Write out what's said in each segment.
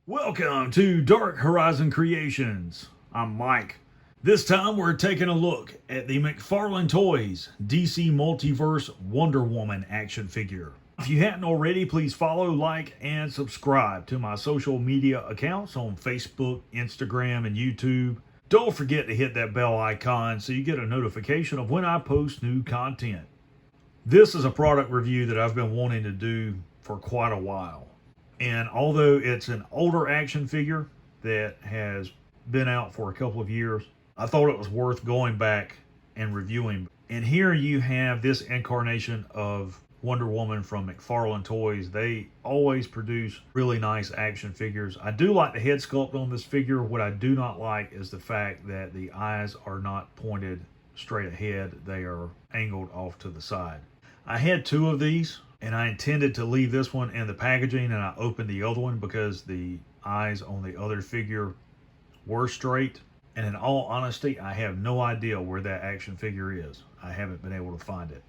Welcome to Dark Horizon Creations. I'm Mike. This time we're taking a look at the McFarlane Toys DC Multiverse Wonder Woman action figure. If you hadn't already, please follow, like, and subscribe to my social media accounts on Facebook, Instagram, and YouTube. Don't forget to hit that bell icon so you get a notification of when I post new content. This is a product review that I've been wanting to do for quite a while. And although it's an older action figure that has been out for a couple of years, I thought it was worth going back and reviewing. And here you have this incarnation of Wonder Woman from McFarlane Toys. They always produce really nice action figures. I do like the head sculpt on this figure. What I do not like is the fact that the eyes are not pointed straight ahead. They are angled off to the side. I had two of these, and I intended to leave this one in the packaging, and I opened the other one because the eyes on the other figure were straight. And in all honesty, I have no idea where that action figure is. I haven't been able to find it.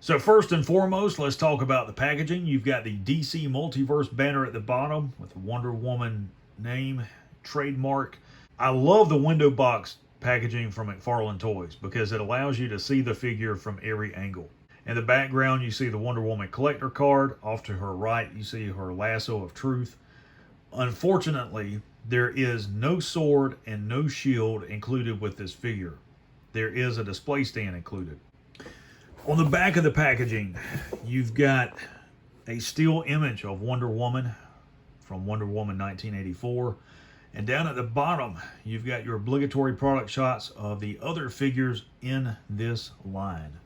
So first and foremost, let's talk about the packaging. You've got the DC Multiverse banner at the bottom with the Wonder Woman name, trademark. I love the window box packaging from McFarlane Toys because it allows you to see the figure from every angle. In the background, you see the Wonder Woman collector card. Off to her right, you see her lasso of truth. Unfortunately, there is no sword and no shield included with this figure. There is a display stand included. On the back of the packaging, you've got a still image of Wonder Woman from Wonder Woman 1984. And down at the bottom, you've got your obligatory product shots of the other figures in this line.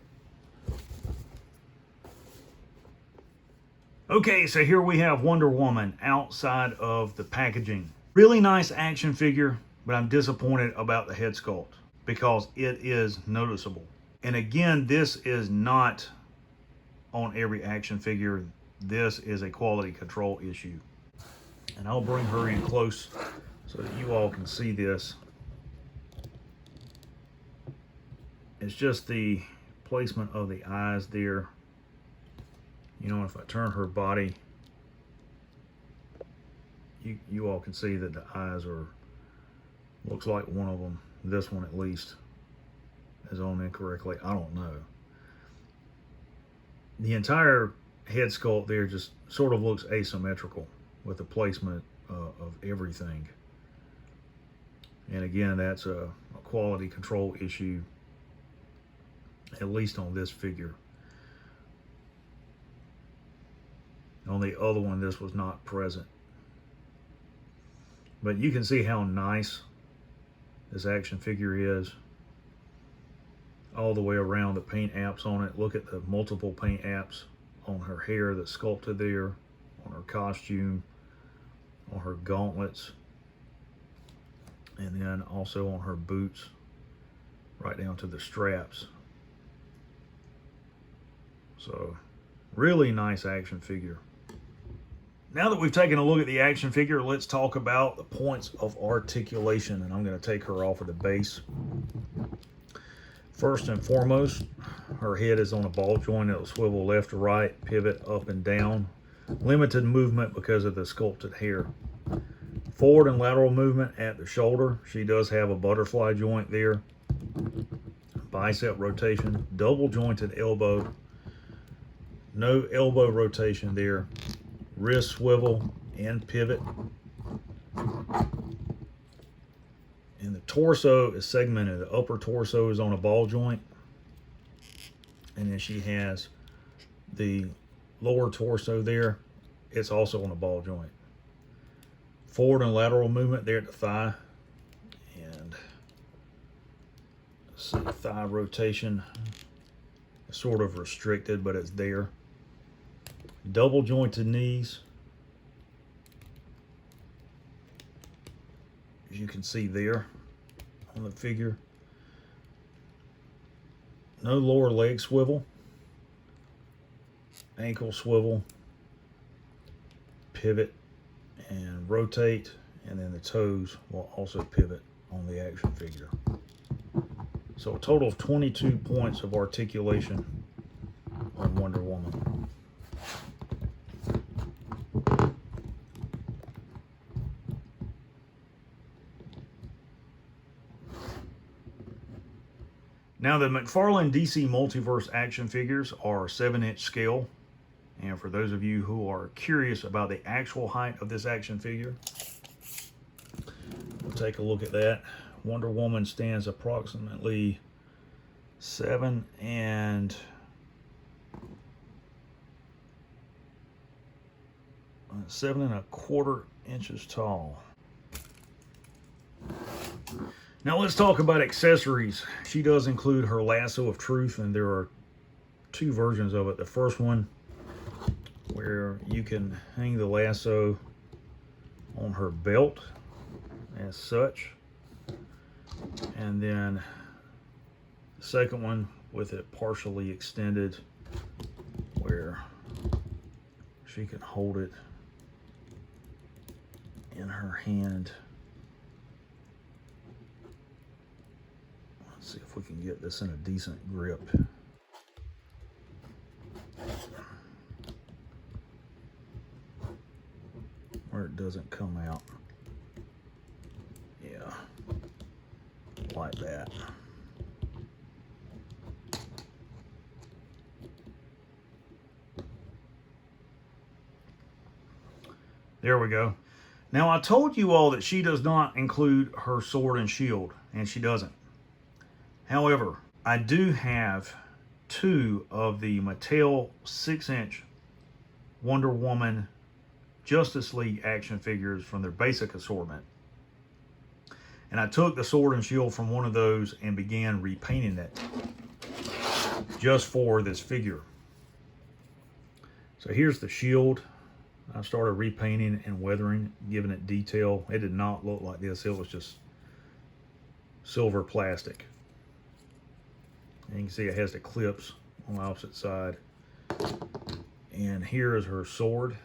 Okay, so here we have Wonder Woman outside of the packaging. Really nice action figure, but I'm disappointed about the head sculpt because it is noticeable. And again, this is not on every action figure. This is a quality control issue. And I'll bring her in close so that you all can see this. It's just the placement of the eyes there. You know, if I turn her body, you all can see that the eyes are, looks like one of them, this one at least, is on incorrectly. I don't know. The entire head sculpt there just sort of looks asymmetrical with the placement of everything. And again, that's a quality control issue, at least on this figure. On the other one, this was not present. But you can see how nice this action figure is. All the way around, the paint apps on it. Look at the multiple paint apps on her hair that's sculpted there, on her costume, on her gauntlets, and then also on her boots, right down to the straps. So, really nice action figure. Now that we've taken a look at the action figure, let's talk about the points of articulation. And I'm going to take her off of the base. First and foremost, her head is on a ball joint. It'll swivel left to right, pivot up and down. Limited movement because of the sculpted hair. Forward and lateral movement at the shoulder. She does have a butterfly joint there. Bicep rotation, double jointed elbow. No elbow rotation there. Wrist swivel and pivot. And the torso is segmented. The upper torso is on a ball joint. And then she has the lower torso there. It's also on a ball joint. Forward and lateral movement there at the thigh. And let's see, thigh rotation is sort of restricted, but it's there. Double jointed knees, as you can see there on the figure. No lower leg swivel, ankle swivel, pivot and rotate, and then the toes will also pivot on the action figure. So a total of 22 points of articulation on Wonder Woman. Now the McFarlane DC Multiverse action figures are 7-inch scale. And for those of you who are curious about the actual height of this action figure, we'll take a look at that. Wonder Woman stands approximately 7 and 7¼ inches tall. Now let's talk about accessories. She does include her lasso of truth, and there are 2 versions of it. The first one, where you can hang the lasso on her belt as such, and then the second one with it partially extended where she can hold it in her hand. Let's see if we can get this in a decent grip. Where it doesn't come out. Yeah, like that. There we go. Now I told you all that she does not include her sword and shield, and she doesn't. However, I do have 2 of the Mattel 6-inch Wonder Woman Justice League action figures from their basic assortment. And I took the sword and shield from one of those and began repainting it just for this figure. So here's the shield. I started repainting and weathering, giving it detail. It did not look like this. It was just silver plastic. And you can see it has the clips on the opposite side. And here is her sword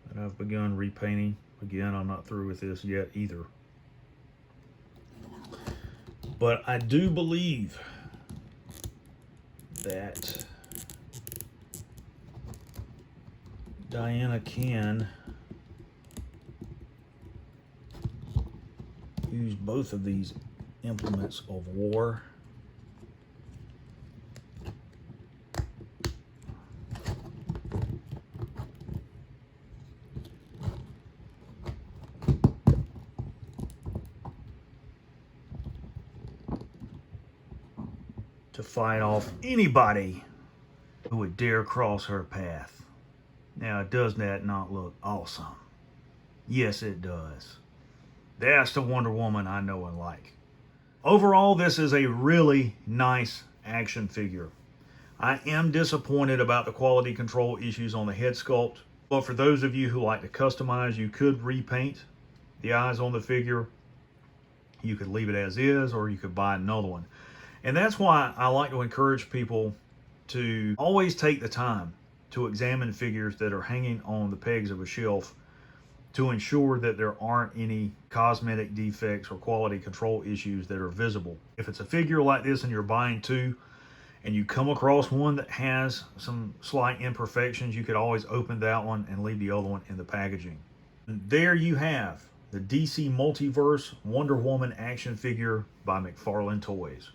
that I've begun repainting. Again, I'm not through with this yet either. But I do believe that Diana can use both of these implements of war. To fight off anybody who would dare cross her path. Now, does that not look awesome? Yes, it does. That's the Wonder Woman I know and like. Overall, this is a really nice action figure. I am disappointed about the quality control issues on the head sculpt, but for those of you who like to customize, you could repaint the eyes on the figure. You could leave it as is, or you could buy another one. And that's why I like to encourage people to always take the time to examine figures that are hanging on the pegs of a shelf to ensure that there aren't any cosmetic defects or quality control issues that are visible. If it's a figure like this and you're buying 2 and you come across one that has some slight imperfections, you could always open that one and leave the other one in the packaging. And there you have the DC Multiverse Wonder Woman action figure by McFarlane Toys.